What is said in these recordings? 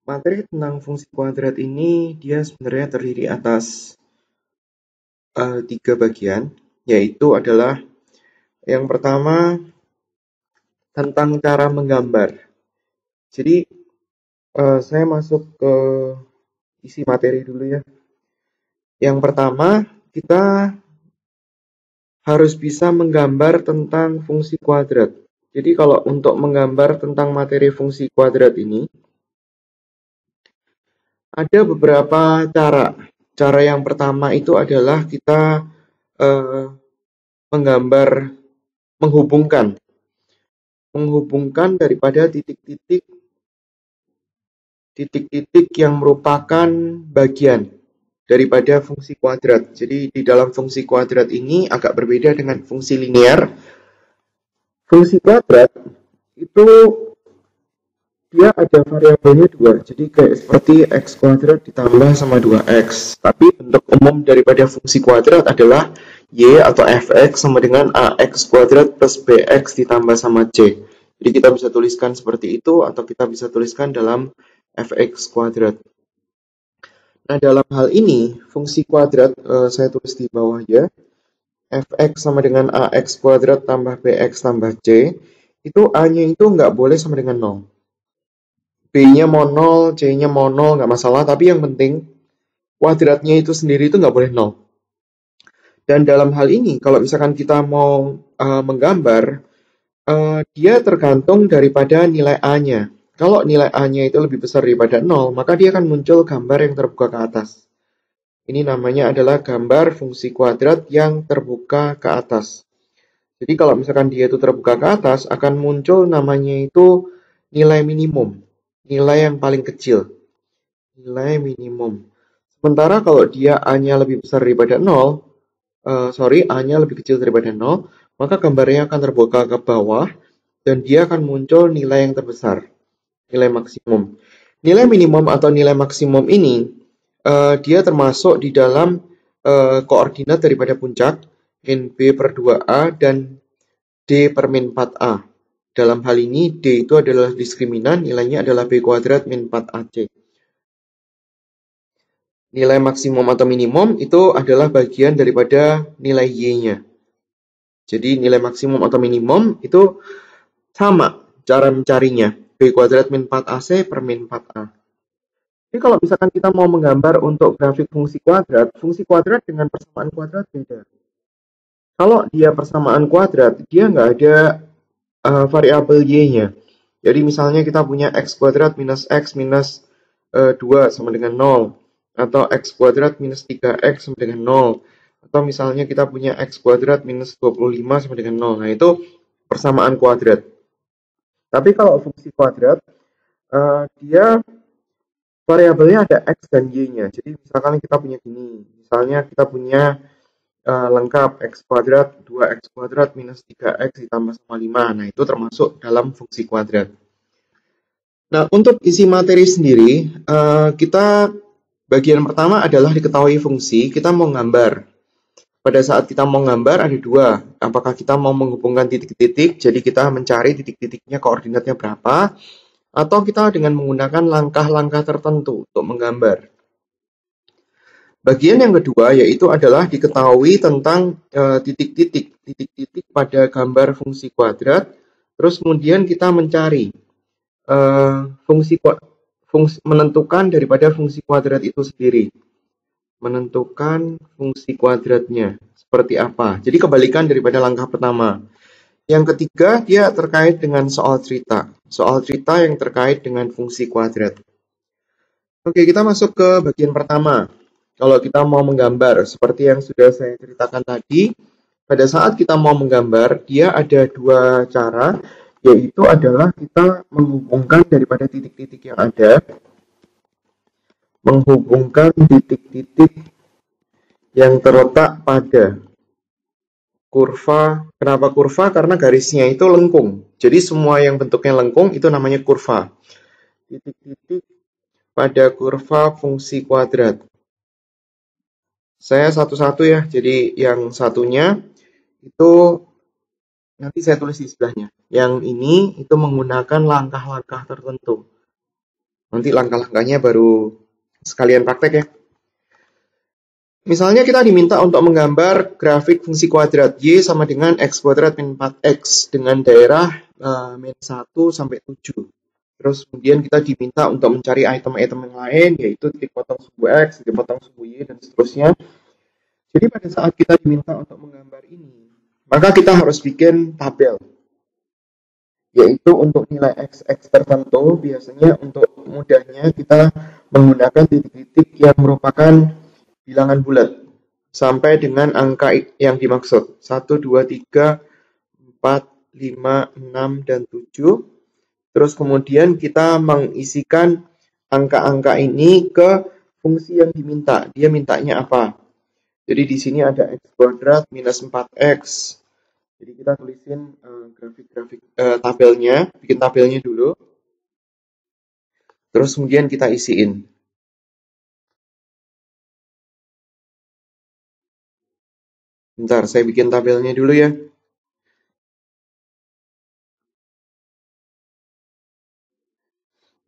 Materi tentang fungsi kuadrat ini dia sebenarnya terdiri atas tiga bagian, yaitu adalah yang pertama tentang cara menggambar. Jadi saya masuk ke isi materi dulu ya. Yang pertama kita harus bisa menggambar tentang fungsi kuadrat. Jadi kalau untuk menggambar tentang materi fungsi kuadrat ini ada beberapa cara. Cara yang pertama itu adalah kita eh, menggambar menghubungkan daripada titik-titik yang merupakan bagian daripada fungsi kuadrat. Jadi di dalam fungsi kuadrat ini agak berbeda dengan fungsi linear. Fungsi kuadrat itu dia ada variabelnya dua, jadi kayak seperti x kuadrat ditambah sama 2x. Tapi bentuk umum daripada fungsi kuadrat adalah y atau fx sama dengan ax kuadrat plus bx ditambah sama c. Jadi kita bisa tuliskan seperti itu atau kita bisa tuliskan dalam fx kuadrat. Nah, dalam hal ini fungsi kuadrat saya tulis di bawah ya. Fx sama dengan ax kuadrat tambah bx tambah c. Itu a-nya itu nggak boleh sama dengan 0. B-nya mau 0, C-nya mau 0, nggak masalah. Tapi yang penting, kuadratnya itu sendiri itu nggak boleh 0. Dan dalam hal ini, kalau misalkan kita mau menggambar, dia tergantung daripada nilai A-nya. Kalau nilai A-nya itu lebih besar daripada 0, maka dia akan muncul gambar yang terbuka ke atas. Ini namanya adalah gambar fungsi kuadrat yang terbuka ke atas. Jadi kalau misalkan dia itu terbuka ke atas, akan muncul namanya itu nilai minimum. Nilai yang paling kecil, nilai minimum. Sementara kalau dia A-nya lebih besar daripada 0, A-nya lebih kecil daripada 0, maka gambarnya akan terbuka ke bawah dan dia akan muncul nilai yang terbesar, nilai maksimum. Nilai minimum atau nilai maksimum ini dia termasuk di dalam koordinat daripada puncak NB per 2A dan D per min 4A. Dalam hal ini, D itu adalah diskriminan, nilainya adalah B kuadrat min 4AC. Nilai maksimum atau minimum itu adalah bagian daripada nilai Y-nya. Jadi nilai maksimum atau minimum itu sama cara mencarinya. B kuadrat min 4AC per min 4A. Jadi kalau misalkan kita mau menggambar untuk grafik fungsi kuadrat dengan persamaan kuadrat beda. Kalau dia persamaan kuadrat, dia nggak ada variabel y-nya. Jadi misalnya kita punya x kuadrat minus x minus 2 sama dengan 0. Atau x kuadrat minus 3x sama dengan 0. Atau misalnya kita punya x kuadrat minus 25 sama dengan 0. Nah itu persamaan kuadrat. Tapi kalau fungsi kuadrat, dia variabelnya ada x dan y-nya. Jadi misalkan kita punya gini. Misalnya kita punya lengkap x kuadrat 2x kuadrat minus 3x ditambah sama 5. Nah, itu termasuk dalam fungsi kuadrat. Nah, untuk isi materi sendiri, kita bagian pertama adalah diketahui fungsi, kita mau gambar. Pada saat kita mau gambar ada dua, apakah kita mau menghubungkan titik-titik, jadi kita mencari titik-titiknya koordinatnya berapa, atau kita dengan menggunakan langkah-langkah tertentu untuk menggambar. Bagian yang kedua yaitu adalah diketahui tentang titik-titik pada gambar fungsi kuadrat. Terus kemudian kita mencari menentukan daripada fungsi kuadrat itu sendiri. Menentukan fungsi kuadratnya seperti apa. Jadi kebalikan daripada langkah pertama. Yang ketiga dia terkait dengan soal cerita. Soal cerita yang terkait dengan fungsi kuadrat. Oke, kita masuk ke bagian pertama. Kalau kita mau menggambar, seperti yang sudah saya ceritakan tadi, pada saat kita mau menggambar, dia ada dua cara, yaitu adalah kita menghubungkan daripada titik-titik yang ada, menghubungkan titik-titik yang terletak pada kurva. Kenapa kurva? Karena garisnya itu lengkung. Jadi semua yang bentuknya lengkung itu namanya kurva. Titik-titik pada kurva fungsi kuadrat. Saya satu-satu ya, jadi yang satunya itu nanti saya tulis di sebelahnya. Yang ini itu menggunakan langkah-langkah tertentu. Nanti langkah-langkahnya baru sekalian praktek ya. Misalnya kita diminta untuk menggambar grafik fungsi kuadrat Y sama dengan X kuadrat min 4X dengan daerah min 1 sampai 7. Terus kemudian kita diminta untuk mencari item-item yang lain, yaitu titik potong sumbu X, titik potong sumbu Y, dan seterusnya. Jadi pada saat kita diminta untuk menggambar ini, maka kita harus bikin tabel. Yaitu untuk nilai X tertentu, biasanya untuk mudahnya kita menggunakan titik-titik yang merupakan bilangan bulat sampai dengan angka yang dimaksud 1, 2, 3, 4, 5, 6, dan 7. Terus kemudian kita mengisikan angka-angka ini ke fungsi yang diminta. Dia mintanya apa? Jadi di sini ada X kuadrat minus 4X. Jadi kita tulisin grafik-grafik tabelnya, bikin tabelnya dulu. Terus kemudian kita isiin. Bentar, saya bikin tabelnya dulu ya.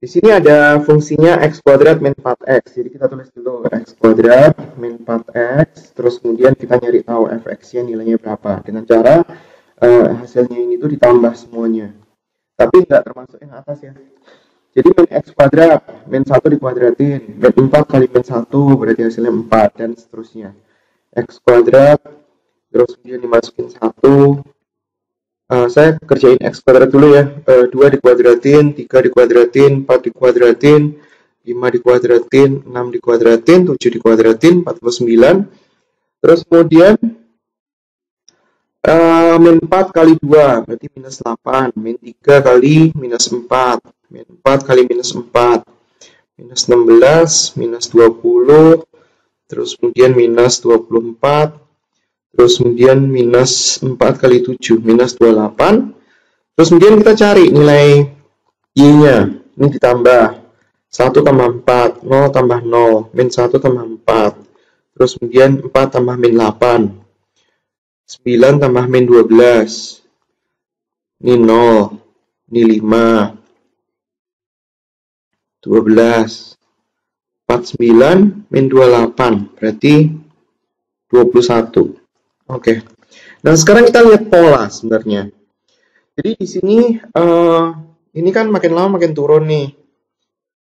Di sini ada fungsinya X kuadrat min 4X. Jadi kita tulis dulu X kuadrat min 4X. Terus kemudian kita nyari tahu fx-nya nilainya berapa. Dengan cara hasilnya ini tuh ditambah semuanya. Tapi nggak termasuk yang atas ya. Jadi min X kuadrat, min 1 dikuadratin. Min 4 kali min 1 berarti hasilnya 4 dan seterusnya. X kuadrat, terus kemudian dimasukin 1. Saya kerjain X kuadrat dulu ya. 2 dikuadratin, 3 dikuadratin, 4 dikuadratin, 5 dikuadratin, 6 dikuadratin, 7 dikuadratin, 49. Terus kemudian min 4 kali 2 berarti minus 8. Min 3 kali minus 4. Min 4 kali minus 4. Minus 16, minus 20. Terus kemudian minus 24. Terus kemudian minus 4 kali 7, minus 28. Terus kemudian kita cari nilai Y-nya. Ini ditambah. 1 tambah 4, 0 tambah 0, min 1 tambah 4. Terus kemudian 4 tambah min 8. 9 tambah min 12. Ini 0. Ini 5. 12. 49 min 28. Berarti 21. Oke. Nah, sekarang kita lihat pola sebenarnya. Jadi di sini ini kan makin lama makin turun nih.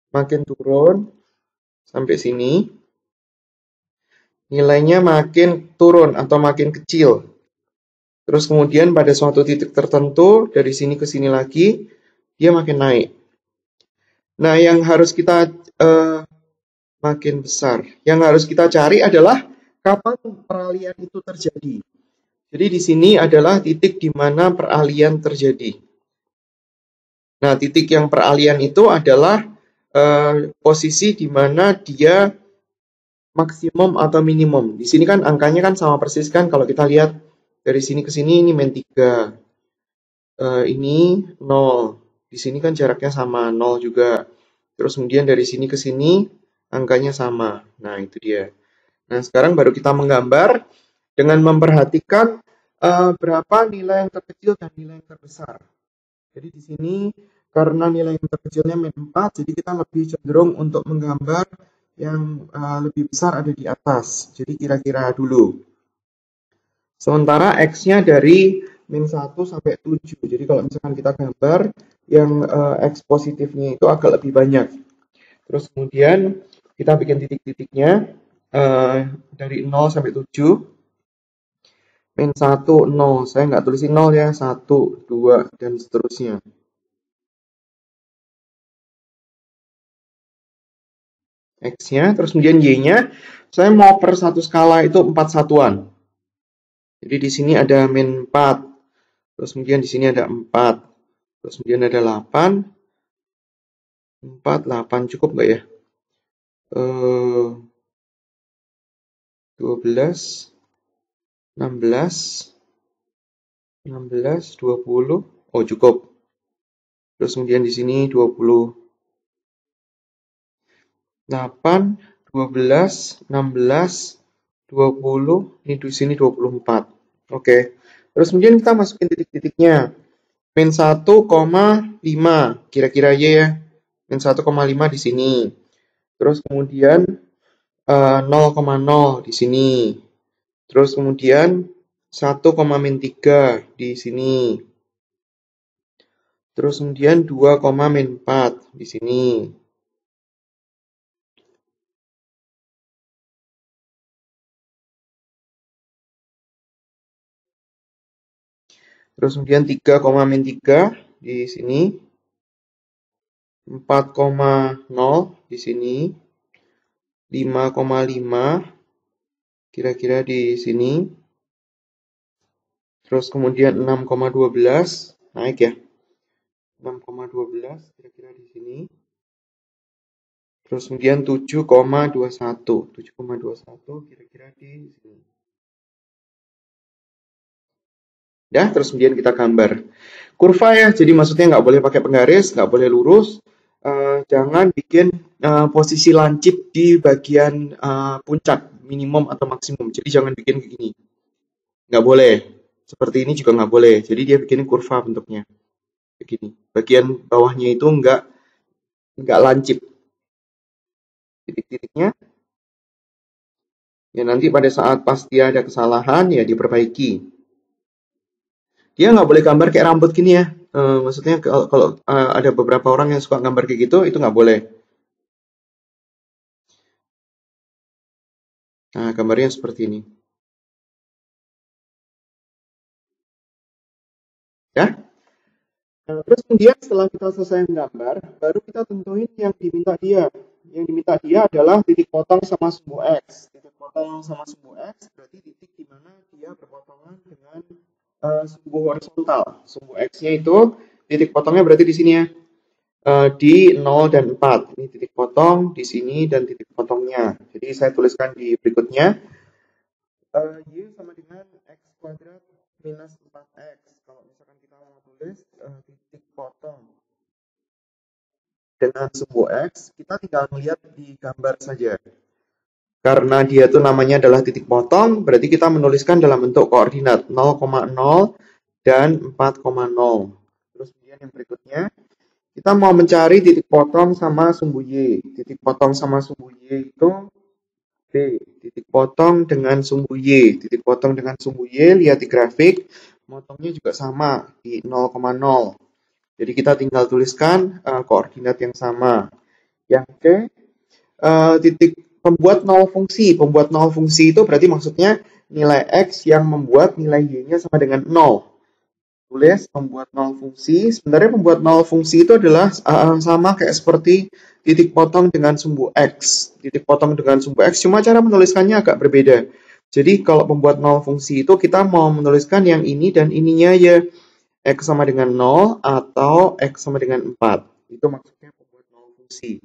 Makin turun sampai sini. Nilainya makin turun atau makin kecil. Terus kemudian pada suatu titik tertentu dari sini ke sini lagi dia makin naik. Nah, yang harus kita makin besar. Yang harus kita cari adalah kapan peralihan itu terjadi. Jadi di sini adalah titik di mana peralihan terjadi. Nah, titik yang peralihan itu adalah posisi di mana dia maksimum atau minimum. Di sini kan angkanya kan sama persis kan kalau kita lihat dari sini ke sini ini min 3. Ini 0. Di sini kan jaraknya sama 0 juga. Terus kemudian dari sini ke sini angkanya sama. Nah, itu dia. Nah, sekarang baru kita menggambar dengan memperhatikan berapa nilai yang terkecil dan nilai yang terbesar. Jadi di sini karena nilai yang terkecilnya min 4, jadi kita lebih cenderung untuk menggambar yang lebih besar ada di atas. Jadi kira-kira dulu. Sementara X-nya dari min 1 sampai 7. Jadi kalau misalkan kita gambar, yang X positifnya itu agak lebih banyak. Terus kemudian kita bikin titik-titiknya. Dari 0 sampai 7. Min 1, 0. Saya nggak tulisin 0 ya. 1, 2, dan seterusnya. X-nya, terus kemudian Y-nya. Saya mau per satu skala itu 4 satuan. Jadi di sini ada min 4. Terus kemudian di sini ada 4. Terus kemudian ada 8. 4, 8. Cukup nggak ya? 12, 16, 20. Oh, cukup. Terus kemudian di sini 28, 12, 16, 20. Ini di sini 24. Oke. Terus kemudian kita masukin titik-titiknya. Min 1,5. Kira-kira Y ya. min 1,5 di sini. Terus kemudian 0,0 di sini. Terus kemudian 1,-3 di sini. Terus kemudian 2,-4 di sini. Terus kemudian 3,-3 di sini. 4,0 di sini. 5,5 kira-kira di sini. Terus kemudian 6,12 naik ya. 6,12 kira-kira di sini. Terus kemudian 7,21. 7,21 kira-kira di sini. Ya, terus kemudian kita gambar kurva ya. Jadi maksudnya nggak boleh pakai penggaris, nggak boleh lurus. Jangan bikin posisi lancip di bagian puncak minimum atau maksimum. Jadi jangan bikin kayak gini. Nggak boleh. Seperti ini juga nggak boleh. Jadi dia bikin kurva bentuknya. Begini. Bagian bawahnya itu nggak lancip. Titik-titiknya. Ya nanti pada saat pas dia ada kesalahan ya diperbaiki. Dia nggak boleh gambar kayak rambut gini ya. Maksudnya kalau ada beberapa orang yang suka gambar kayak gitu, itu nggak boleh. Nah, gambarnya seperti ini. Ya. Nah, terus kemudian setelah kita selesai menggambar, baru kita tentuin yang diminta dia. Yang diminta dia adalah titik potong sama sumbu X. Titik potong sama sumbu X berarti titik di mana dia berpotongan dengan sumbu horizontal. Sumbu X-nya itu titik potongnya berarti di sini ya. Di 0 dan 4. Ini titik potong di sini dan titik potongnya. Jadi saya tuliskan di berikutnya. Y sama dengan X kuadrat minus 4X. Kalau misalkan kita mau tulis titik potong dengan sumbu X, kita tinggal melihat di gambar saja. Karena dia itu namanya adalah titik potong, berarti kita menuliskan dalam bentuk koordinat 0,0 dan 4,0. Terus kemudian yang berikutnya, kita mau mencari titik potong sama sumbu Y. Titik potong sama sumbu Y itu B. Titik potong dengan sumbu Y. Titik potong dengan sumbu Y, lihat di grafik, motongnya juga sama di 0,0. Jadi kita tinggal tuliskan koordinat yang sama. Yang C, titik pembuat nol fungsi. Pembuat nol fungsi itu berarti maksudnya nilai X yang membuat nilai Y-nya sama dengan 0. Tulis pembuat nol fungsi. Sebenarnya pembuat nol fungsi itu adalah sama kayak seperti titik potong dengan sumbu X. Titik potong dengan sumbu X, cuma cara menuliskannya agak berbeda. Jadi kalau pembuat nol fungsi itu kita mau menuliskan yang ini dan ininya ya. X sama dengan 0 atau X sama dengan 4. Itu maksudnya pembuat nol fungsi.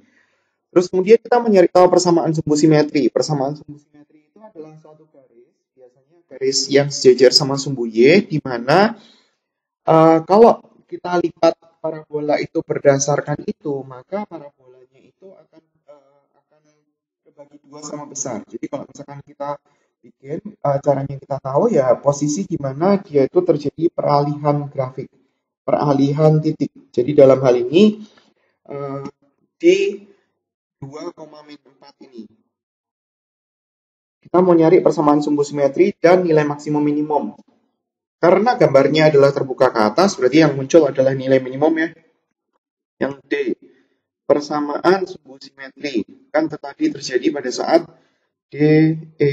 Terus kemudian kita mencari tahu persamaan sumbu simetri. Persamaan sumbu simetri itu adalah suatu garis, biasanya garis yang sejajar sama sumbu Y, di mana kalau kita lipat parabola itu berdasarkan itu, maka parabolanya itu akan terbagi dua sama besar. Jadi kalau misalkan kita bikin caranya kita tahu ya posisi di mana dia itu terjadi peralihan grafik, peralihan titik. Jadi dalam hal ini di 2,4 ini kita mau nyari persamaan sumbu simetri dan nilai maksimum minimum. Karena gambarnya adalah terbuka ke atas, berarti yang muncul adalah nilai minimum ya. Yang D, persamaan sumbu simetri. Kan tadi terjadi pada saat D, E,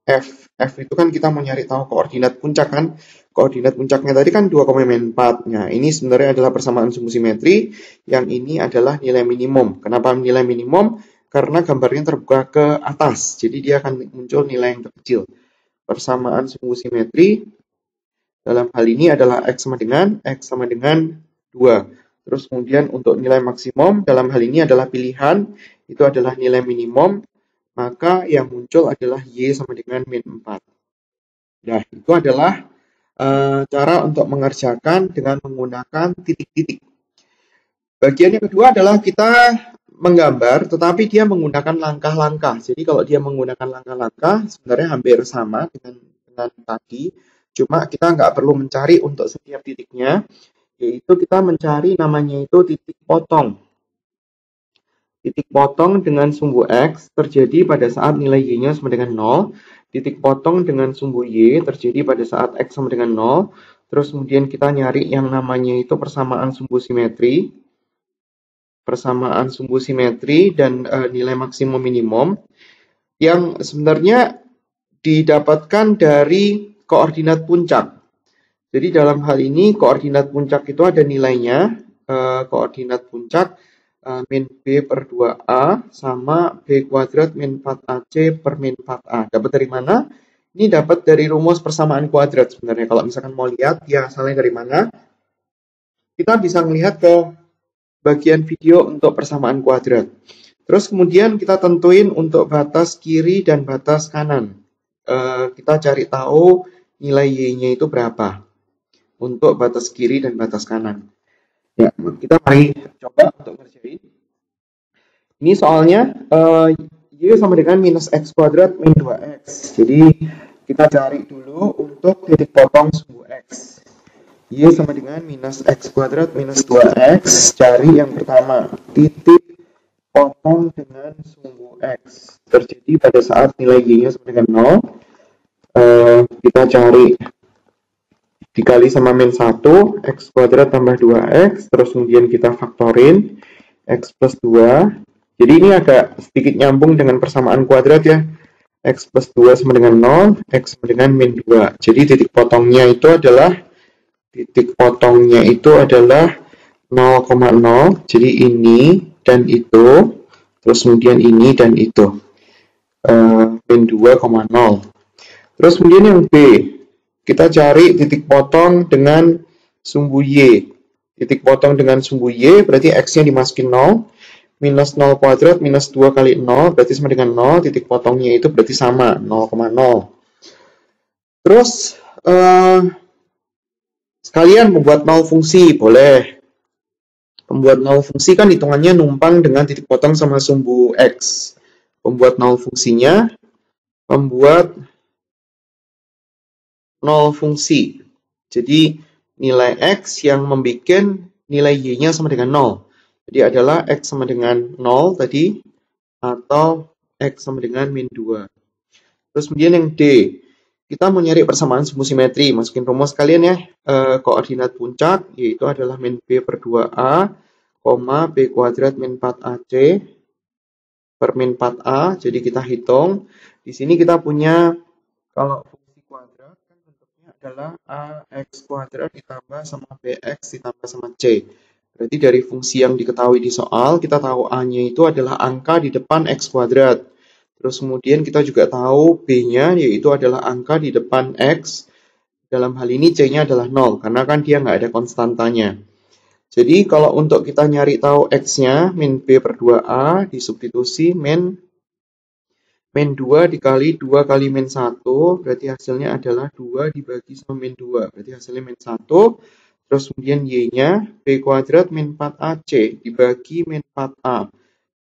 F. F itu kan kita mau nyari tahu koordinat puncak kan. Koordinat puncaknya tadi kan 2,4. Nah, ini sebenarnya adalah persamaan sumbu simetri. Yang ini adalah nilai minimum. Kenapa nilai minimum? Karena gambarnya terbuka ke atas. Jadi dia akan muncul nilai yang terkecil. Persamaan sumbu simetri dalam hal ini adalah X sama dengan 2. Terus kemudian untuk nilai maksimum dalam hal ini adalah pilihan, itu adalah nilai minimum, maka yang muncul adalah Y sama dengan min 4. Nah, itu adalah cara untuk mengerjakan dengan menggunakan titik-titik. Bagian yang kedua adalah kita menggambar, tetapi dia menggunakan langkah-langkah. Jadi kalau dia menggunakan langkah-langkah, sebenarnya hampir sama dengan tadi. Cuma kita nggak perlu mencari untuk setiap titiknya, yaitu kita mencari namanya itu titik potong. Titik potong dengan sumbu X terjadi pada saat nilai Y-nya sama dengan 0. Titik potong dengan sumbu Y terjadi pada saat X sama dengan 0. Terus kemudian kita nyari yang namanya itu persamaan sumbu simetri. Persamaan sumbu simetri dan nilai maksimum minimum. Yang sebenarnya didapatkan dari koordinat puncak. Jadi dalam hal ini koordinat puncak itu ada nilainya, koordinat puncak min B per 2A sama B kuadrat min 4AC per min 4A. Dapat dari mana? Ini dapat dari rumus persamaan kuadrat sebenarnya. Kalau misalkan mau lihat ya asalnya dari mana, kita bisa melihat ke bagian video untuk persamaan kuadrat. Terus kemudian kita tentuin untuk batas kiri dan batas kanan. Kita cari tahu nilai Y-nya itu berapa untuk batas kiri dan batas kanan. Ya, kita mari coba untuk ngerjain. Ini soalnya Y sama dengan minus X kuadrat min 2X. Jadi kita cari dulu untuk titik potong sumbu X. Y sama dengan minus X kuadrat minus 2X. Cari yang pertama, titik potong dengan sumbu X terjadi pada saat nilai Y-nya sama dengan 0. Kita cari dikali sama min 1, X kuadrat tambah 2X, terus kemudian kita faktorin, X plus 2. Jadi ini agak sedikit nyambung dengan persamaan kuadrat ya. X plus 2 sama dengan 0, X sama dengan min 2. Jadi titik potongnya itu adalah 0,0. Jadi ini dan itu, terus kemudian ini dan itu. Min 2,0. Terus kemudian yang B, kita cari titik potong dengan sumbu Y. Titik potong dengan sumbu Y berarti X-nya dimasukin 0. Minus 0 kuadrat minus 2 kali 0 berarti sama dengan 0. Titik potongnya itu berarti sama, 0,0. Terus, sekalian membuat 0 fungsi, boleh. Pembuat 0 fungsi kan hitungannya numpang dengan titik potong sama sumbu X. Pembuat 0 fungsinya, membuat 0 fungsi. Jadi nilai X yang membuat nilai Y-nya sama dengan 0. Jadi adalah X sama dengan 0 tadi, atau X sama dengan min 2. Terus kemudian yang D, kita mau nyari persamaan sumbu simetri. Masukin rumus kalian ya, koordinat puncak, yaitu adalah min B per 2A, B kuadrat min 4AC per min 4A. Jadi kita hitung. Di sini kita punya, kalau kuadrat kan bentuknya adalah AX kuadrat ditambah sama BX ditambah sama C. Berarti dari fungsi yang diketahui di soal, kita tahu A-nya itu adalah angka di depan X kuadrat. Terus kemudian kita juga tahu B-nya yaitu adalah angka di depan X. Dalam hal ini C-nya adalah 0, karena kan dia nggak ada konstantanya. Jadi kalau untuk kita nyari tahu X-nya, min B per 2A, disubstitusi min 2 dikali 2 kali min 1, berarti hasilnya adalah 2 dibagi sama min 2, berarti hasilnya min 1. Terus kemudian Y-nya, B kuadrat min 4AC dibagi min 4A.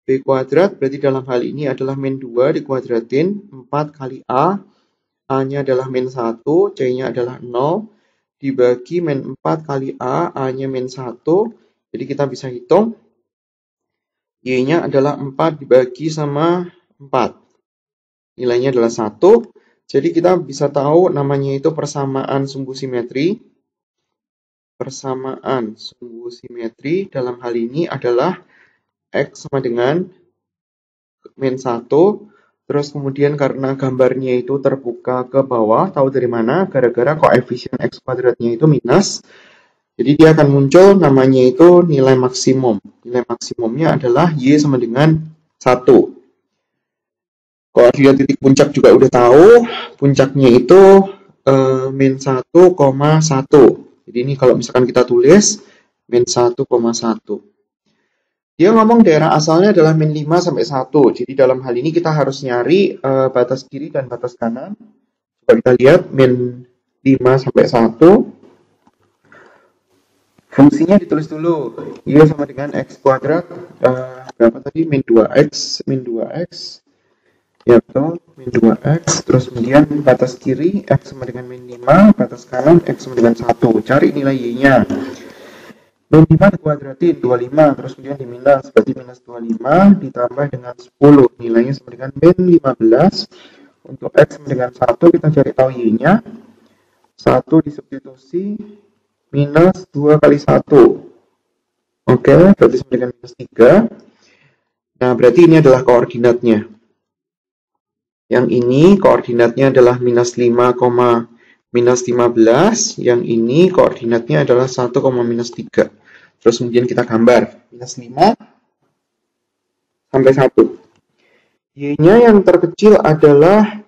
B kuadrat berarti dalam hal ini adalah min 2 dikuadratin, 4 kali A. A-nya adalah min 1, C-nya adalah 0. Dibagi min 4 kali A, A-nya min 1. Jadi kita bisa hitung, Y-nya adalah 4 dibagi sama 4. Nilainya adalah 1. Jadi kita bisa tahu namanya itu persamaan sumbu simetri. Persamaan sumbu simetri dalam hal ini adalah X sama dengan min 1. Terus kemudian karena gambarnya itu terbuka ke bawah, tahu dari mana? Gara-gara koefisien X kuadratnya itu minus. Jadi dia akan muncul namanya itu nilai maksimum. Nilai maksimumnya adalah Y sama dengan 1. Koordinat titik puncak juga udah tahu, puncaknya itu min 1,1. Jadi ini kalau misalkan kita tulis min 1,1. Dia ngomong daerah asalnya adalah min 5 sampai 1. Jadi dalam hal ini kita harus nyari batas kiri dan batas kanan. Coba kita lihat min 5 sampai 1. Fungsinya ditulis dulu. Y sama dengan X kuadrat. Berapa tadi? Min 2X. Min 2X. Ya betul, min 2X. Terus kemudian batas kiri X sama dengan min 5. Batas kanan X sama dengan 1. Cari nilai Y-nya. Min 5 dikuadratin, 25, terus kemudian diminus, berarti minus 25 ditambah dengan 10, nilainya sama dengan min 15. Untuk X sama dengan 1, kita cari tahu Y-nya. 1 disubstitusi, minus 2 kali 1. Oke, berarti sama dengan minus 3. Nah, berarti ini adalah koordinatnya. Yang ini koordinatnya adalah minus 5, minus 15. Yang ini koordinatnya adalah 1, minus 3. Terus kemudian kita gambar. Minus 5 sampai 1. Y-nya yang terkecil adalah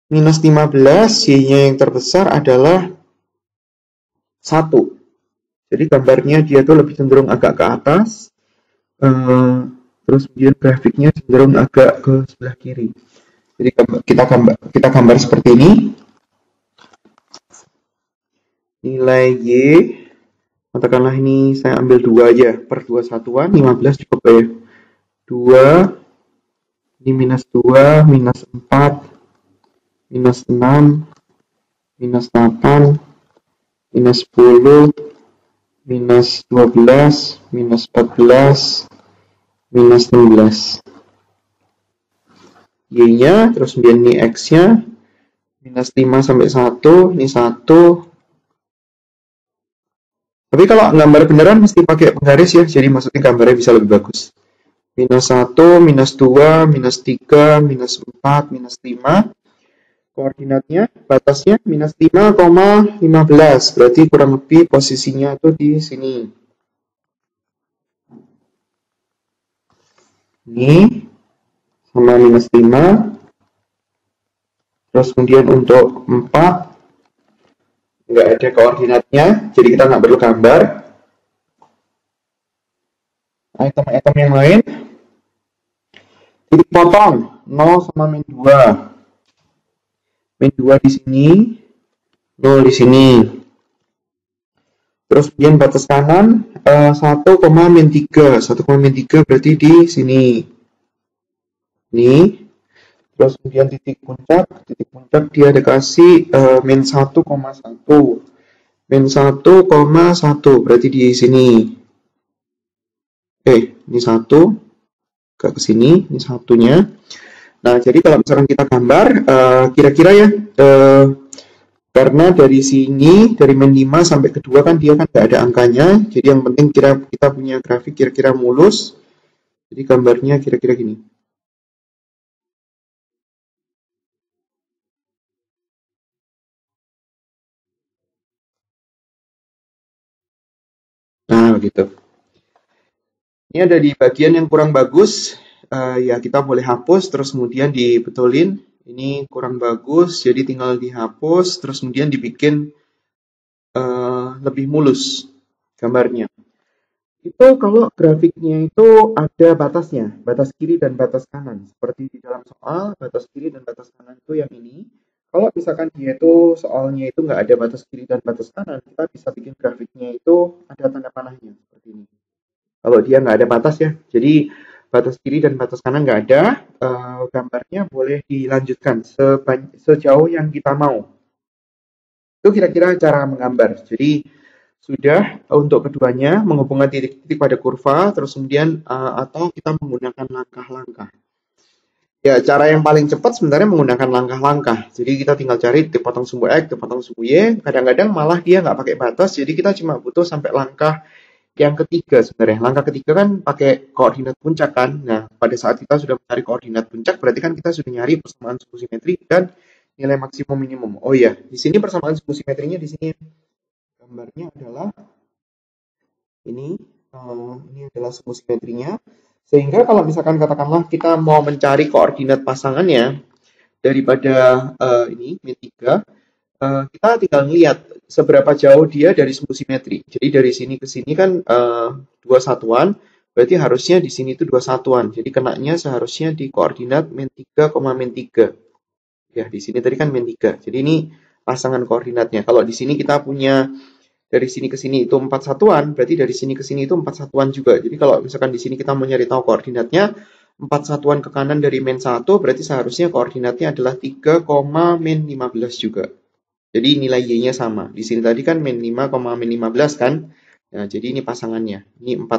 minus 15. Y-nya yang terbesar adalah 1. Jadi gambarnya dia tuh lebih cenderung agak ke atas. Terus kemudian grafiknya cenderung agak ke sebelah kiri. Jadi kita gambar seperti ini. Nilai Y, katakanlah ini saya ambil 2 aja, per 2 satuan, 15 cukup ya. 2, ini minus 2, minus 4, minus 6, minus 8, minus 10, minus 12, minus 14, minus 16. Y-nya, terus kemudian ini X-nya, minus 5 sampai 1, ini 1. Tapi kalau gambar beneran mesti pakai penggaris ya, jadi maksudnya gambarnya bisa lebih bagus. Minus 1, minus 2, minus 3, minus 4, minus 5. Koordinatnya, batasnya minus 5,15. Berarti kurang lebih posisinya tuh di sini. Ini sama minus 5. Terus kemudian untuk 4. Nggak ada koordinatnya, jadi kita nggak perlu gambar. Item-item yang lain. Titik potong, 0 sama min 2. Min 2 di sini, 0 di sini. Terus kemudian batas kanan 1, min 3. 1, min 3 berarti di sini. Ini. Terus kemudian titik puncak dia dikasih min 1,1. Min 1,1 berarti di sini. Ini 1 ke sini, ini satunya. Nah, jadi kalau misalkan kita gambar, kira-kira ya, karena dari sini, dari min 5 sampai ke 2 kan dia kan nggak ada angkanya, jadi yang penting kita punya grafik kira-kira mulus. Jadi gambarnya kira-kira gini. Nah, begitu. Ini ada di bagian yang kurang bagus, ya kita boleh hapus, terus kemudian dibetulin. Ini kurang bagus, jadi tinggal dihapus, terus kemudian dibikin lebih mulus gambarnya. Itu kalau grafiknya itu ada batasnya, batas kiri dan batas kanan. Seperti di dalam soal, batas kiri dan batas kanan itu yang ini. Kalau misalkan dia itu soalnya itu nggak ada batas kiri dan batas kanan, kita bisa bikin grafiknya itu ada tanda panahnya, seperti ini. Kalau dia nggak ada batas ya, jadi batas kiri dan batas kanan nggak ada, gambarnya boleh dilanjutkan sejauh yang kita mau. Itu kira-kira cara menggambar. Jadi sudah untuk keduanya menghubungkan titik-titik pada kurva, terus kemudian atau kita menggunakan langkah-langkah. Ya, cara yang paling cepat sebenarnya menggunakan langkah-langkah. Jadi kita tinggal cari titik potong sumbu X, titik potong sumbu Y. Kadang-kadang malah dia nggak pakai batas, jadi kita cuma butuh sampai langkah yang ketiga sebenarnya. Langkah ketiga kan pakai koordinat puncak kan. Nah, pada saat kita sudah mencari koordinat puncak, berarti kan kita sudah nyari persamaan sumbu simetri dan nilai maksimum minimum. Oh iya, di sini persamaan sumbu simetrinya di sini. Gambarnya adalah ini adalah sumbu simetrinya. Sehingga kalau misalkan katakanlah kita mau mencari koordinat pasangannya daripada ini min 3, kita tinggal lihat seberapa jauh dia dari sumbu simetri. Jadi dari sini ke sini kan 2 satuan, berarti harusnya di sini itu 2 satuan. Jadi kenanya seharusnya di koordinat min 3, min 3. Ya, di sini tadi kan min 3. Jadi ini pasangan koordinatnya. Kalau di sini kita punya dari sini ke sini itu 4 satuan, berarti dari sini ke sini itu 4 satuan juga. Jadi kalau misalkan di sini kita mau nyari tahu koordinatnya, 4 satuan ke kanan dari min 1, berarti seharusnya koordinatnya adalah 3, min 15 juga. Jadi nilai Y-nya sama. Di sini tadi kan min 5, min 15 kan. Nah, jadi ini pasangannya. Ini 4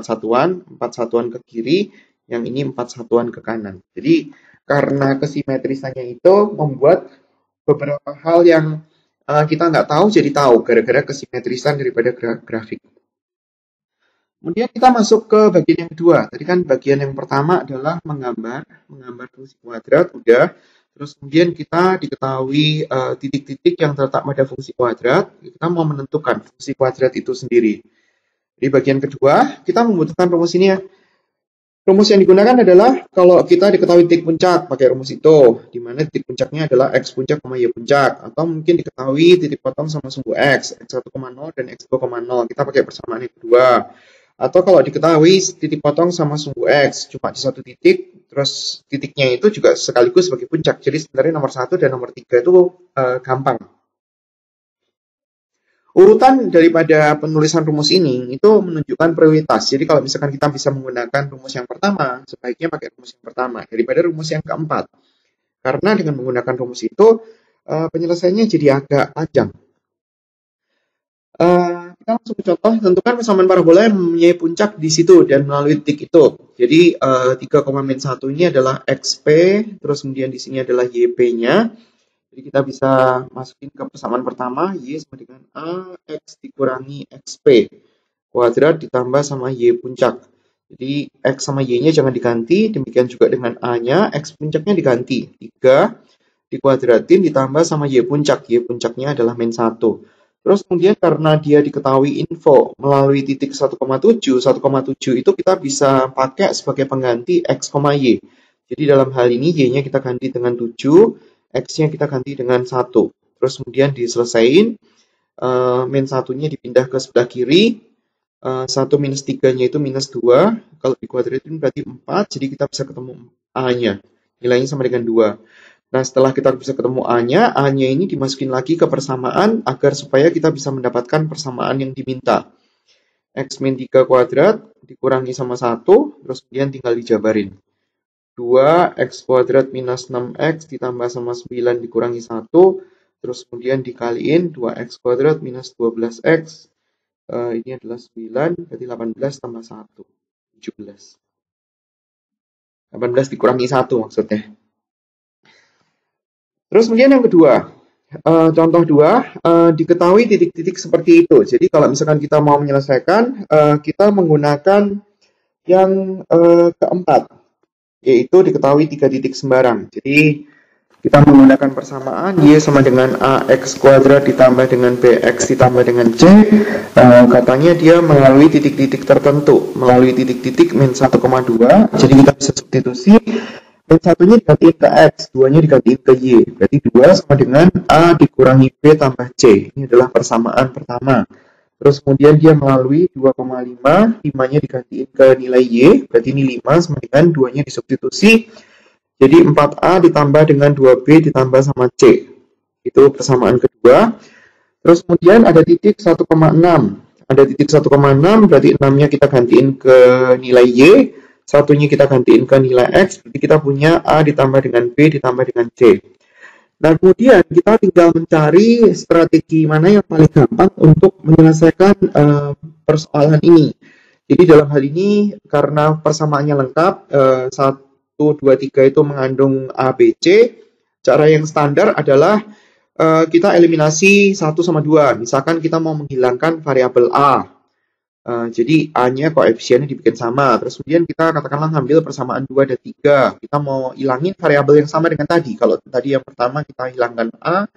satuan ke kiri, yang ini 4 satuan ke kanan. Jadi karena kesimetrisannya itu membuat beberapa hal yang kita nggak tahu jadi tahu gara-gara kesimetrisan daripada grafik. Kemudian kita masuk ke bagian yang kedua. Tadi kan bagian yang pertama adalah menggambar fungsi kuadrat, udah. Terus kemudian kita diketahui titik-titik yang terletak pada fungsi kuadrat. Kita mau menentukan fungsi kuadrat itu sendiri. Di bagian kedua, kita membutuhkan rumus ini ya. Rumus yang digunakan adalah kalau kita diketahui titik puncak, pakai rumus itu, di mana titik puncaknya adalah x puncak, y puncak, atau mungkin diketahui titik potong sama sumbu x 1,0 dan x 2,0, kita pakai persamaan yang kedua. Atau kalau diketahui titik potong sama sumbu x cuma di satu titik, terus titiknya itu juga sekaligus sebagai puncak. Jadi sebenarnya nomor 1 dan nomor 3 itu gampang. Urutan daripada penulisan rumus ini itu menunjukkan prioritas. Jadi kalau misalkan kita bisa menggunakan rumus yang pertama, sebaiknya pakai rumus yang pertama daripada rumus yang keempat. Karena dengan menggunakan rumus itu, penyelesaiannya jadi agak panjang. Kita langsung ke contoh, tentukan persamaan parabola yang mempunyai puncak di situ dan melalui titik itu. Jadi 3,-1 ini adalah XP, terus kemudian di sini adalah YP-nya. Jadi kita bisa masukin ke persamaan pertama, Y sama dengan AX dikurangi XP kuadrat ditambah sama Y puncak. Jadi X sama Y-nya jangan diganti, demikian juga dengan A-nya, X puncaknya diganti. 3 dikuadratin ditambah sama Y puncak. Y puncaknya adalah min 1. Terus kemudian karena dia diketahui info melalui titik 1,7 itu kita bisa pakai sebagai pengganti X, Y. Jadi dalam hal ini Y-nya kita ganti dengan 7, X-nya kita ganti dengan 1. Terus kemudian diselesain, min 1-nya dipindah ke sebelah kiri, 1 minus 3-nya itu minus 2, kalau dikuadratin berarti 4, jadi kita bisa ketemu A-nya, nilainya sama dengan 2. Nah, setelah kita bisa ketemu A-nya ini dimasukin lagi ke persamaan agar supaya kita bisa mendapatkan persamaan yang diminta. X min 3 kuadrat dikurangi sama 1, terus kemudian tinggal dijabarin. 2x kuadrat minus 6x ditambah sama 9 dikurangi 1, terus kemudian dikaliin 2x kuadrat minus 12x, ini adalah 9, berarti 18 tambah 1, 17. 18 dikurangi 1 maksudnya. Terus kemudian yang kedua, contoh 2, diketahui titik-titik seperti itu. Jadi kalau misalkan kita mau menyelesaikan, kita menggunakan yang keempat, yaitu diketahui 3 titik sembarang. Jadi kita menggunakan persamaan Y sama dengan AX kuadrat ditambah dengan BX ditambah dengan C. Katanya dia melalui titik-titik tertentu, melalui titik-titik min 1,2. Jadi kita bisa substitusi. Min 1-nya digantiin ke X, 2-nya digantiin ke Y. Berarti 2 sama dengan A dikurangi B tambah C. Ini adalah persamaan pertama. Terus kemudian dia melalui 2,5, 5-nya digantiin ke nilai Y, berarti ini 5 sama dengan 2-nya disubstitusi. Jadi 4A ditambah dengan 2B ditambah sama C. Itu persamaan kedua. Terus kemudian ada titik 1,6. Ada titik 1,6, berarti 6-nya kita gantiin ke nilai Y. Satunya kita gantiin ke nilai X, berarti kita punya A ditambah dengan B ditambah dengan C. Nah, kemudian kita tinggal mencari strategi mana yang paling gampang untuk menyelesaikan persoalan ini. Jadi dalam hal ini, karena persamaannya lengkap, 1, 2, 3 itu mengandung A, B, C, cara yang standar adalah kita eliminasi 1 sama 2. Misalkan kita mau menghilangkan variabel A. Jadi A-nya koefisiennya dibikin sama. Terus kemudian kita katakanlah ngambil persamaan 2 dan 3. Kita mau hilangin variabel yang sama dengan tadi. Kalau tadi yang pertama kita hilangkan A,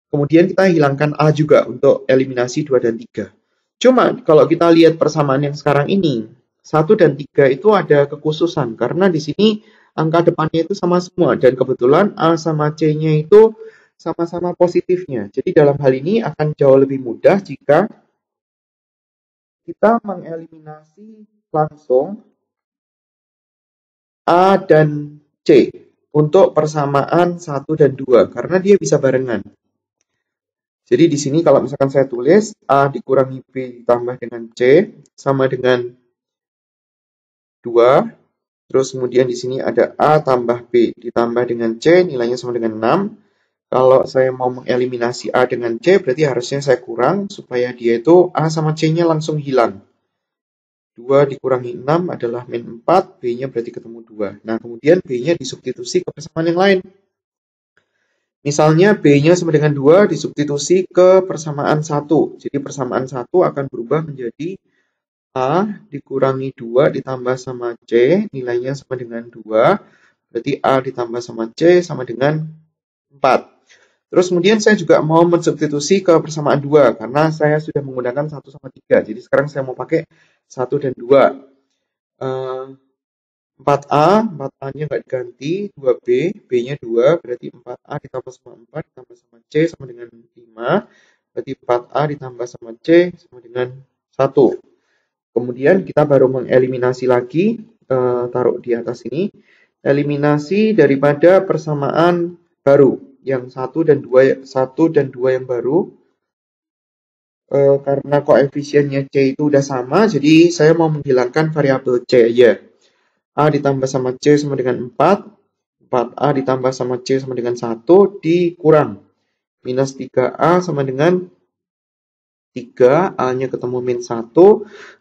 kemudian kita hilangkan A juga untuk eliminasi 2 dan 3. Cuma kalau kita lihat persamaan yang sekarang ini, 1 dan 3 itu ada kekhususan. Karena di sini angka depannya itu sama semua. Dan kebetulan A sama C-nya itu sama-sama positifnya. Jadi dalam hal ini akan jauh lebih mudah jika kita mengeliminasi langsung A dan C untuk persamaan 1 dan 2 karena dia bisa barengan. Jadi di sini kalau misalkan saya tulis A dikurangi B ditambah dengan C sama dengan 2. Terus kemudian di sini ada A tambah B ditambah dengan C nilainya sama dengan 6. Kalau saya mau mengeliminasi A dengan C, berarti harusnya saya kurang supaya dia itu A sama C-nya langsung hilang. 2 dikurangi 6 adalah min 4, B-nya berarti ketemu 2. Nah, kemudian B-nya disubstitusi ke persamaan yang lain. Misalnya B-nya sama dengan 2 disubstitusi ke persamaan 1. Jadi persamaan 1 akan berubah menjadi A dikurangi 2 ditambah sama C, nilainya sama dengan 2. Berarti A ditambah sama C sama dengan 4. Terus kemudian saya juga mau mensubstitusi ke persamaan 2, karena saya sudah menggunakan 1 sama 3. Jadi sekarang saya mau pakai 1 dan 2. 4A, 4A-nya nggak diganti, 2B, B-nya 2, berarti 4A ditambah sama 4 ditambah sama C sama dengan 5. Berarti 4A ditambah sama C sama dengan 1. Kemudian kita baru mengeliminasi lagi, taruh di atas ini, eliminasi daripada persamaan baru, yang 1 dan 2 yang baru, karena koefisiennya C itu udah sama, jadi saya mau menghilangkan variabel C aja. A ditambah sama C sama dengan 4, 4A ditambah sama C sama dengan 1, dikurang. Minus 3A sama dengan 3, A-nya ketemu min 1,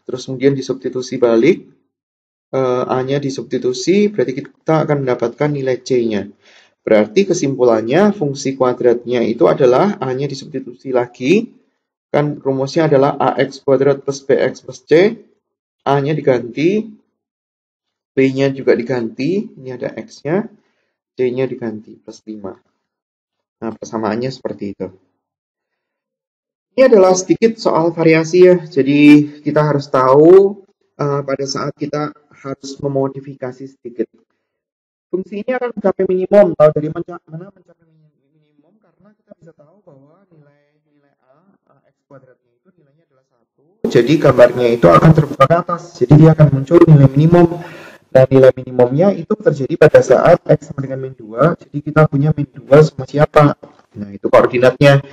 terus kemudian disubstitusi balik, A-nya disubstitusi, berarti kita akan mendapatkan nilai C-nya. Berarti kesimpulannya, fungsi kuadratnya itu adalah A-nya disubstitusi lagi, kan rumusnya adalah AX kuadrat plus BX plus C, A-nya diganti, B-nya juga diganti, ini ada X-nya, C-nya diganti, plus 5. Nah, persamaannya seperti itu. Ini adalah sedikit soal variasi ya, jadi kita harus tahu pada saat kita harus memodifikasi sedikit. Fungsi ini akan mencapai minimum. Tahu dari mana mencapai minimum? Karena kita bisa tahu bahwa nilai A, X kuadratnya itu nilainya adalah 1. Jadi gambarnya itu akan terbuka ke atas, jadi dia akan muncul nilai minimum. Nah, nilai minimumnya itu terjadi pada saat X sama dengan min 2, jadi kita punya min 2 sama siapa? Nah, itu koordinatnya.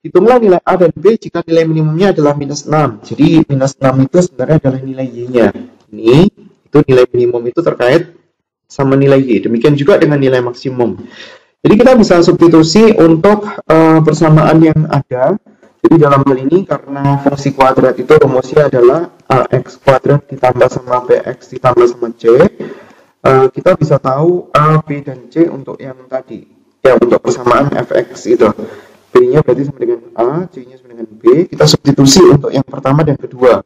Hitunglah nilai A dan B jika nilai minimumnya adalah minus 6. Jadi minus 6 itu sebenarnya adalah nilai Y-nya. Ini, itu nilai minimum itu terkait sama nilai Y. Demikian juga dengan nilai maksimum. Jadi kita bisa substitusi untuk persamaan yang ada. Jadi dalam hal ini karena fungsi kuadrat itu rumusnya adalah AX kuadrat ditambah sama BX ditambah sama C. Kita bisa tahu A, B, dan C untuk yang tadi. Ya, untuk persamaan fx itu. B-nya berarti sama dengan A, C-nya sama dengan B. Kita substitusi untuk yang pertama dan kedua.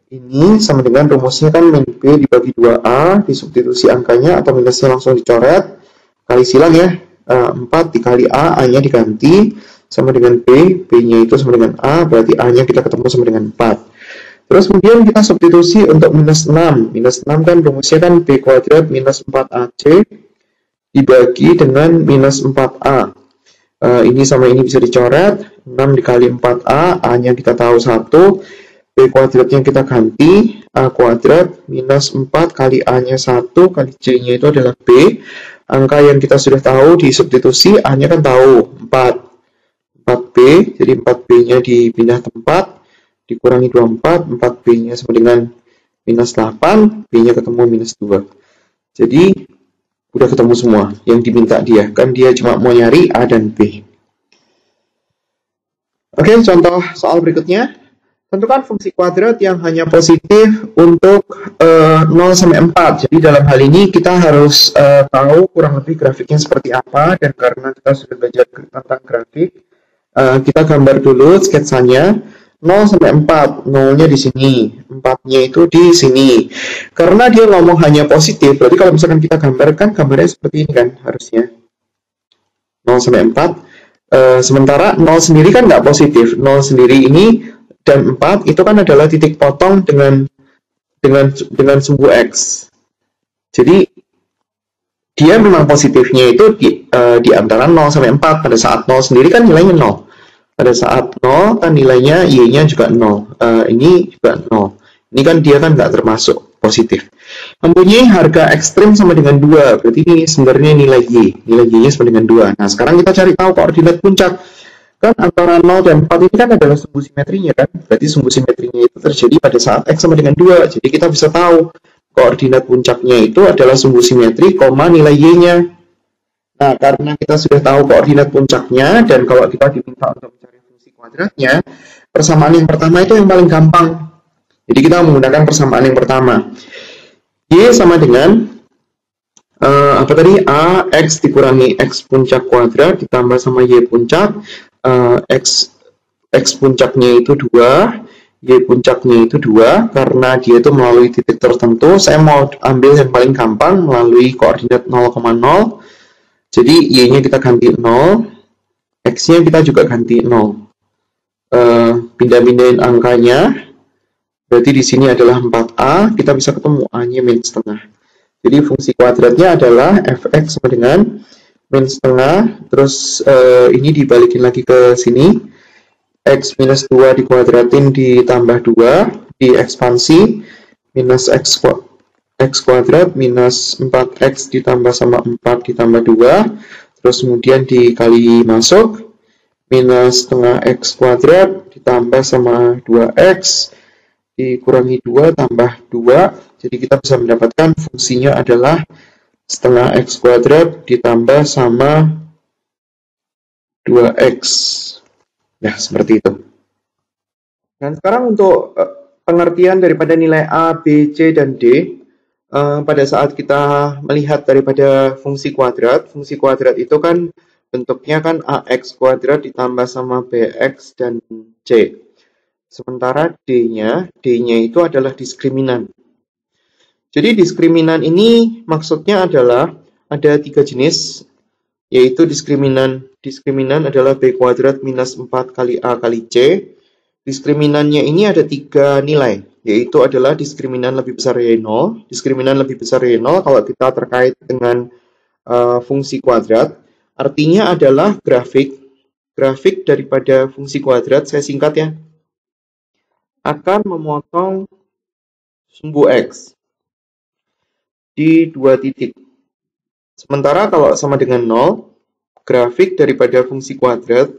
Ini sama dengan rumusnya kan min B dibagi 2A, disubstitusi angkanya atau minusnya langsung dicoret. Kali silang ya, 4 dikali A, A-nya diganti, sama dengan B, B-nya itu sama dengan A, berarti A-nya kita ketemu sama dengan 4. Terus kemudian kita substitusi untuk minus 6. Minus 6 kan rumusnya kan B kuadrat minus 4AC dibagi dengan minus 4A. Ini sama ini bisa dicoret, 6 dikali 4A, A-nya kita tahu 1, B kuadratnya kita ganti, A kuadrat minus 4 kali A-nya 1, kali C-nya itu adalah B. Angka yang kita sudah tahu disubstitusi, A-nya kan tahu 4, 4B, jadi 4B-nya dipindah tempat, dikurangi 24, 4B-nya sama dengan minus 8, B-nya ketemu minus 2. Jadi udah ketemu semua yang diminta dia, kan dia cuma mau nyari A dan B. Oke, contoh soal berikutnya. Tentukan fungsi kuadrat yang hanya positif untuk 0 sampai 4. Jadi dalam hal ini kita harus tahu kurang lebih grafiknya seperti apa, dan karena kita sudah belajar tentang grafik, kita gambar dulu sketsanya. 0 sampai 4, 0-nya di sini, 4-nya itu di sini. Karena dia ngomong hanya positif, berarti kalau misalkan kita gambarkan, gambarnya seperti ini kan harusnya. 0 sampai 4, sementara 0 sendiri kan nggak positif. 0 sendiri ini dan 4 itu kan adalah titik potong dengan sumbu X. Jadi dia memang positifnya itu di antara 0 sampai 4. Pada saat 0 sendiri kan nilainya 0. Pada saat 0 kan nilainya Y-nya juga 0. Ini juga 0. Ini kan dia kan nggak termasuk positif. Mempunyai harga ekstrim sama dengan 2. Berarti ini sebenarnya nilai Y. Nilai Y-nya sama dengan 2. Nah, sekarang kita cari tahu koordinat puncak. Kan antara 0 dan 4 ini kan adalah sumbu simetrinya kan. Berarti sumbu simetrinya itu terjadi pada saat X sama dengan 2. Jadi kita bisa tahu koordinat puncaknya itu adalah sumbu simetri, nilai Y-nya. Nah, karena kita sudah tahu koordinat puncaknya, dan kalau kita diminta untuk mencari fungsi kuadratnya, persamaan yang pertama itu yang paling gampang. Jadi kita menggunakan persamaan yang pertama. Y sama dengan apa tadi? A X dikurangi X puncak kuadrat ditambah sama Y puncak. X puncaknya itu 2, Y puncaknya itu 2, karena dia itu melalui titik tertentu. Saya mau ambil yang paling gampang melalui koordinat 0,0. Jadi Y-nya kita ganti 0, X-nya kita juga ganti 0. Pindah-pindahin angkanya, berarti di sini adalah 4A, kita bisa ketemu A-nya min setengah. Jadi fungsi kuadratnya adalah fx sama dengan min setengah, terus ini dibalikin lagi ke sini, x minus 2 dikuadratin ditambah 2, diekspansi, minus x kuadrat minus 4x ditambah sama 4 ditambah 2, terus kemudian dikali masuk, minus setengah x kuadrat ditambah sama 2x dikurangi 2 tambah 2, jadi kita bisa mendapatkan fungsinya adalah setengah x kuadrat ditambah sama 2x. Nah, seperti itu. Dan sekarang untuk pengertian daripada nilai A, B, C, dan D, pada saat kita melihat daripada fungsi kuadrat itu kan bentuknya kan AX kuadrat ditambah sama BX dan C. Sementara D-nya itu adalah diskriminan. Jadi diskriminan ini maksudnya adalah ada 3 jenis, yaitu diskriminan adalah B kuadrat minus 4 kali A kali C. Diskriminannya ini ada 3 nilai, yaitu adalah diskriminan lebih besar dari 0. Diskriminan lebih besar dari 0 kalau kita terkait dengan fungsi kuadrat, artinya adalah grafik daripada fungsi kuadrat, saya singkat ya, akan memotong sumbu X di 2 titik. Sementara kalau sama dengan 0, grafik daripada fungsi kuadrat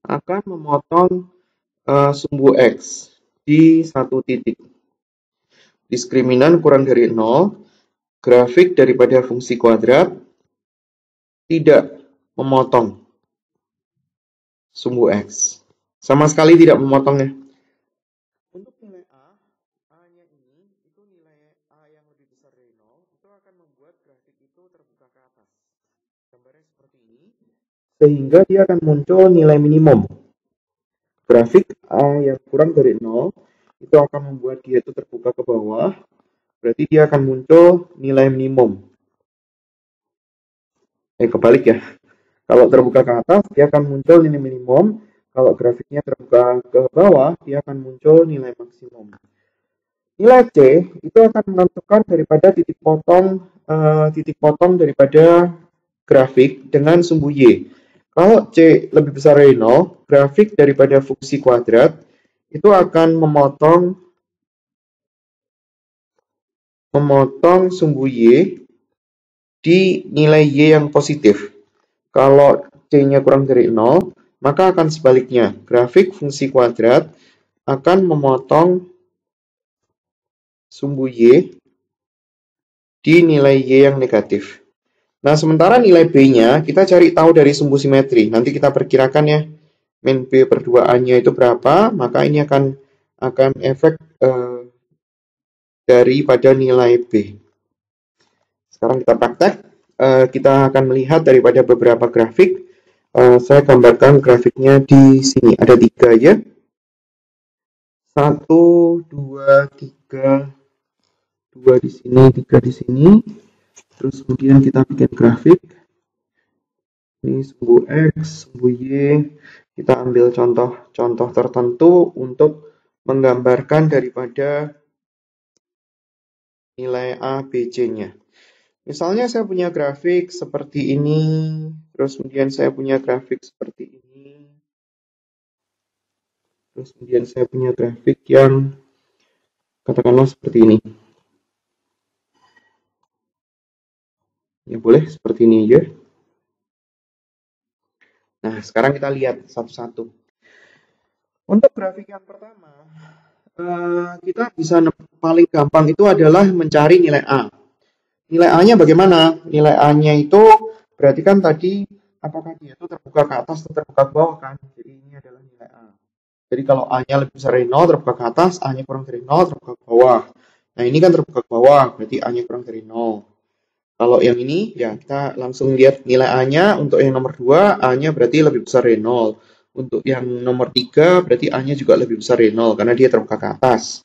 akan memotong sumbu X di 1 titik. Diskriminan kurang dari 0, grafik daripada fungsi kuadrat tidak memotong sumbu X. Sama sekali tidak memotongnya. Untuk nilai A-nya ini, itu nilai A yang lebih besar dari 0, itu akan membuat grafik itu terbuka ke atas. Gambarnya seperti ini, sehingga dia akan muncul nilai minimum. Grafik A yang kurang dari 0, itu akan membuat dia itu terbuka ke bawah, berarti dia akan muncul nilai minimum. Kebalik ya. Kalau terbuka ke atas, dia akan muncul nilai minimum. Kalau grafiknya terbuka ke bawah, dia akan muncul nilai maksimum. Nilai C itu akan menentukan daripada titik potong daripada grafik dengan sumbu Y. Kalau C lebih besar dari 0, grafik daripada fungsi kuadrat itu akan memotong sumbu Y di nilai Y yang positif. Kalau C-nya kurang dari 0, maka akan sebaliknya. Grafik fungsi kuadrat akan memotong sumbu Y di nilai Y yang negatif. Nah, sementara nilai B-nya kita cari tahu dari sumbu simetri. Nanti kita perkirakan ya, min B per 2A-nya itu berapa, maka ini akan efek daripada nilai B. Sekarang kita praktek. Kita akan melihat daripada beberapa grafik. Saya gambarkan grafiknya di sini. Ada 3 ya. 1, 2, 3. 2 di sini, 3 di sini. Terus kemudian kita bikin grafik. Ini sumbu X, sumbu Y. Kita ambil contoh-contoh tertentu untuk menggambarkan daripada nilai A, B, C-nya. Misalnya saya punya grafik seperti ini, terus kemudian saya punya grafik seperti ini, terus kemudian saya punya grafik yang katakanlah seperti ini. Ya boleh seperti ini aja. Nah, sekarang kita lihat satu-satu. Untuk grafik yang pertama, kita bisa paling gampang itu adalah mencari nilai A. Nilai A-nya bagaimana? Nilai A-nya itu berarti kan tadi apakah dia itu terbuka ke atas atau terbuka ke bawah kan? Jadi ini adalah nilai A. Jadi kalau A-nya lebih besar dari 0 terbuka ke atas, A-nya kurang dari 0 terbuka ke bawah. Nah ini kan terbuka ke bawah, berarti A-nya kurang dari 0. Kalau yang ini, ya kita langsung lihat nilai A-nya. Untuk yang nomor 2, A-nya berarti lebih besar dari 0. Untuk yang nomor 3, berarti A-nya juga lebih besar dari 0, karena dia terbuka ke atas.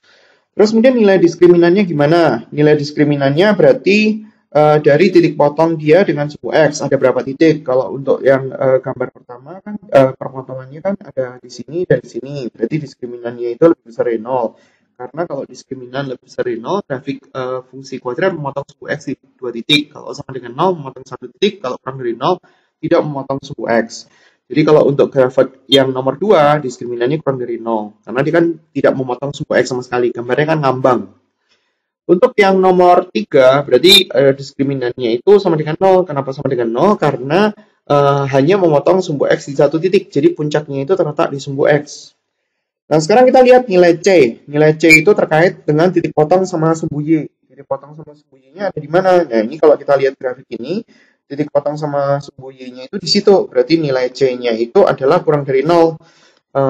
Terus kemudian nilai diskriminannya gimana? Nilai diskriminannya berarti dari titik potong dia dengan suku X. Ada berapa titik? Kalau untuk yang gambar pertama kan perpotongannya kan ada di sini dan di sini. Berarti diskriminannya itu lebih besar dari 0. Karena kalau diskriminan lebih besar dari 0, grafik fungsi kuadrat memotong suku X di 2 titik. Kalau sama dengan 0, memotong 1 titik. Kalau kurang dari 0, tidak memotong suku X. Jadi kalau untuk grafik yang nomor 2, diskriminannya kurang dari 0. Karena dia kan tidak memotong suku X sama sekali. Gambarnya kan ngambang. Untuk yang nomor 3, berarti diskriminannya itu sama dengan 0. Kenapa sama dengan 0? Karena hanya memotong sumbu X di 1 titik. Jadi puncaknya itu terletak di sumbu X. Nah, sekarang kita lihat nilai C. Nilai C itu terkait dengan titik potong sama sumbu Y. Titik potong sama sumbu Y-nya ada di mana? Nah, ini kalau kita lihat grafik ini, titik potong sama sumbu Y-nya itu di situ. Berarti nilai C-nya itu adalah kurang dari 0.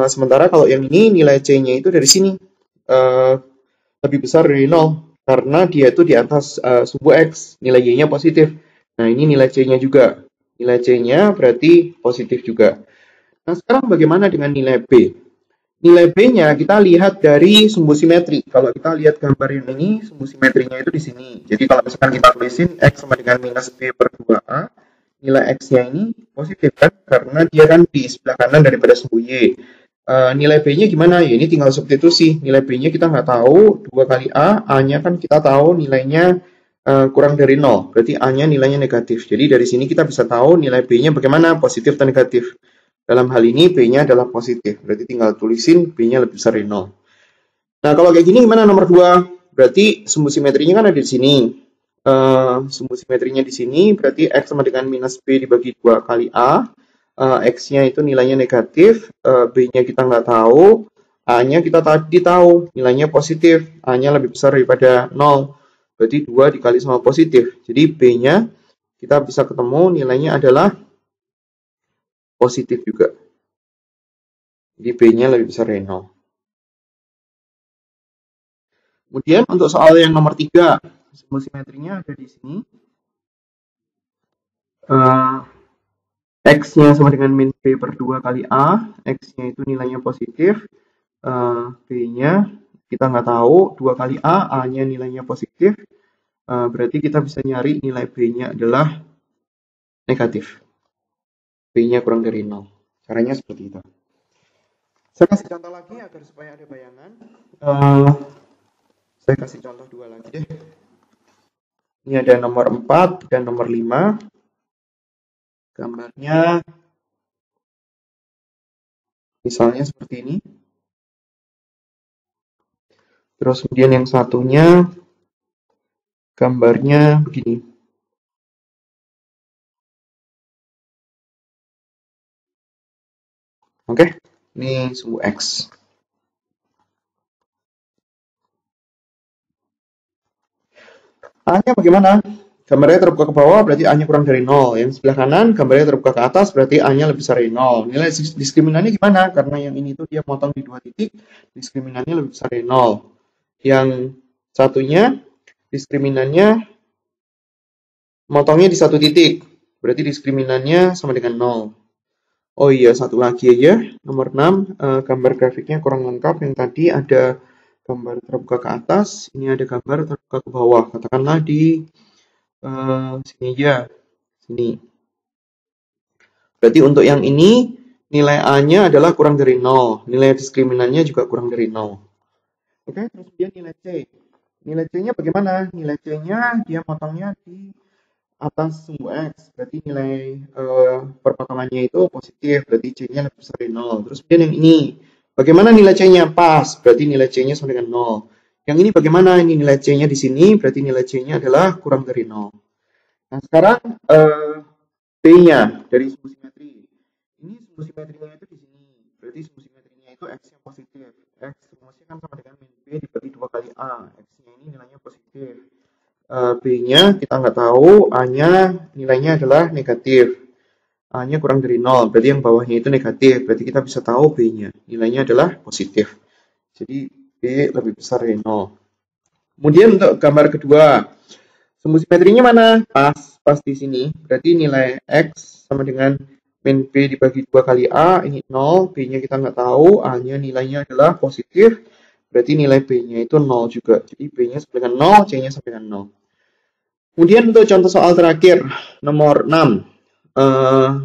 Sementara kalau yang ini nilai C-nya itu dari sini. Lebih besar dari 0. Karena dia itu di atas sumbu X. Nilai Y-nya positif. Nah, ini nilai C-nya juga. Nilai C-nya berarti positif juga. Nah, sekarang bagaimana dengan nilai B? Nilai B-nya kita lihat dari sumbu simetri. Kalau kita lihat gambar yang ini, sumbu simetrinya itu di sini. Jadi kalau misalkan kita tulisin X sama dengan minus B per 2A, nilai X-nya ini positif kan? Karena dia kan di sebelah kanan daripada sumbu Y. Nilai B-nya gimana? Ya ini tinggal substitusi. Nilai B-nya kita nggak tahu, 2 kali A, A-nya kan kita tahu nilainya kurang dari 0. Berarti A-nya nilainya negatif. Jadi dari sini kita bisa tahu nilai B-nya bagaimana, positif atau negatif. Dalam hal ini B-nya adalah positif, berarti tinggal tulisin B-nya lebih besar dari 0. Nah, kalau kayak gini gimana nomor 2? Berarti sumbu simetrinya kan ada di sini. Sumbu simetrinya di sini, berarti X sama dengan minus B dibagi 2 kali A. X-nya itu nilainya negatif, B-nya kita nggak tahu, A-nya kita tadi tahu, nilainya positif, A-nya lebih besar daripada 0. Berarti 2 dikali sama positif. Jadi B-nya kita bisa ketemu nilainya adalah positif juga. Jadi B-nya lebih besar dari 0. Kemudian untuk soal yang nomor 3, sumbu simetrinya ada di sini. X-nya sama dengan min B per 2 kali A. X-nya itu nilainya positif. B-nya kita nggak tahu. 2 kali A, A-nya nilainya positif. Berarti kita bisa nyari nilai B-nya adalah negatif. B-nya kurang dari 0. Caranya seperti itu. Saya kasih contoh lagi agar supaya ada bayangan. Saya kasih contoh 2 lagi deh. Ini ada nomor 4 dan nomor 5. Gambarnya misalnya seperti ini. Terus kemudian yang satunya gambarnya begini. Oke, ini sumbu X. A-nya bagaimana? Gambarnya terbuka ke bawah berarti A-nya kurang dari 0. Yang sebelah kanan gambarnya terbuka ke atas berarti A-nya lebih besar dari 0. Nilai diskriminannya gimana? Karena yang ini tuh dia potong di 2 titik, diskriminannya lebih besar dari 0. Yang satunya diskriminannya motongnya di 1 titik. Berarti diskriminannya sama dengan 0. Oh iya, satu lagi aja. Nomor 6, gambar grafiknya kurang lengkap. Yang tadi ada gambar terbuka ke atas, ini ada gambar terbuka ke bawah. Katakanlah di sini aja, sini. Berarti untuk yang ini, nilai A-nya adalah kurang dari 0. Nilai diskriminannya juga kurang dari 0. Oke, terus kemudian nilai C. Nilai C-nya bagaimana? Nilai C-nya dia potongnya di atas sumbu X, berarti nilai perpotongannya itu positif, berarti C-nya lebih besar dari 0. Terus kemudian yang ini, bagaimana nilai C-nya? Pas, berarti nilai C-nya sama dengan 0. Yang ini bagaimana? Ini nilai C-nya di sini, berarti nilai C-nya adalah kurang dari 0. Nah, sekarang B-nya dari sumbu simetri. Ini sumbu simetrinya itu di sini, berarti sumbu simetrinya itu X-nya positif. X rumusnya kan sama dengan min B dibagi 2 kali A. X-nya ini nilainya positif. B-nya kita nggak tahu, A-nya nilainya adalah negatif. A-nya kurang dari 0, berarti yang bawahnya itu negatif. Berarti kita bisa tahu B-nya nilainya adalah positif. Jadi B lebih besar dari 0. Kemudian untuk gambar kedua, sumbu simetrinya mana? Pas di sini. Berarti nilai X sama dengan min B dibagi 2 kali A, ini 0, B-nya kita nggak tahu, A-nya nilainya adalah positif, berarti nilai B-nya itu 0 juga. Jadi B-nya sama dengan 0, C-nya sama dengan 0. Kemudian untuk contoh soal terakhir, nomor 6.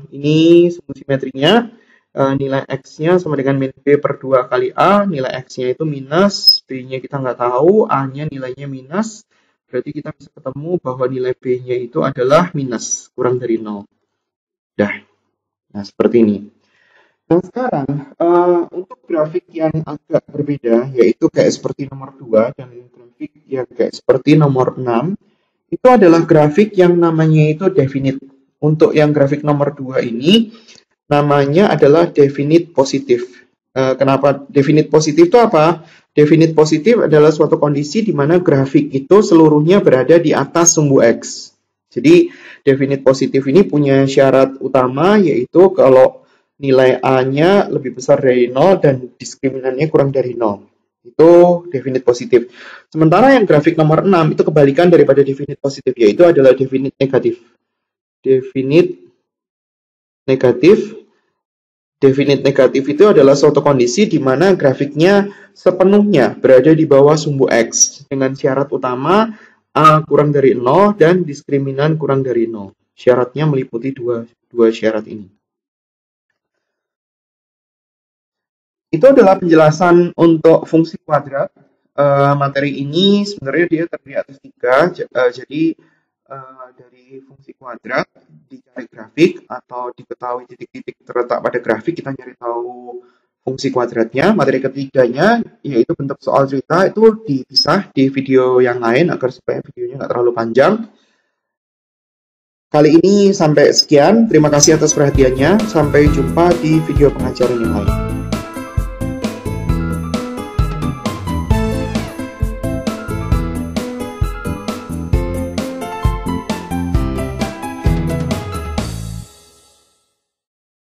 Ini sumbu simetrinya, nilai X-nya sama dengan min B per 2 kali A, nilai X-nya itu minus, B-nya kita nggak tahu, A-nya nilainya minus, berarti kita bisa ketemu bahwa nilai B-nya itu adalah minus, kurang dari 0. Nah, seperti ini. Nah, sekarang untuk grafik yang agak berbeda, yaitu kayak seperti nomor 2 dan grafik yang kayak seperti nomor 6, itu adalah grafik yang namanya itu definite. Untuk yang grafik nomor 2 ini, namanya adalah definite positif. Kenapa definite positif itu apa? Definite positif adalah suatu kondisi di mana grafik itu seluruhnya berada di atas sumbu X. Jadi, definite positif ini punya syarat utama, yaitu kalau nilai A-nya lebih besar dari 0 dan diskriminannya kurang dari 0. Itu definite positif. Sementara yang grafik nomor 6 itu kebalikan daripada definite positif, yaitu adalah definite negatif. Definite negatif itu adalah suatu kondisi di mana grafiknya sepenuhnya berada di bawah sumbu X dengan syarat utama A kurang dari 0 dan diskriminan kurang dari 0. Syaratnya meliputi dua syarat ini. Itu adalah penjelasan untuk fungsi kuadrat. Materi ini sebenarnya dia terdiri atas 3, jadi dari fungsi kuadrat dicari grafik atau diketahui titik-titik terletak pada grafik, kita nyari tahu fungsi kuadratnya. Materi ketiganya yaitu bentuk soal cerita, itu dipisah di video yang lain agar supaya videonya nggak terlalu panjang. Kali ini sampai sekian, terima kasih atas perhatiannya, sampai jumpa di video pengajaran yang lain.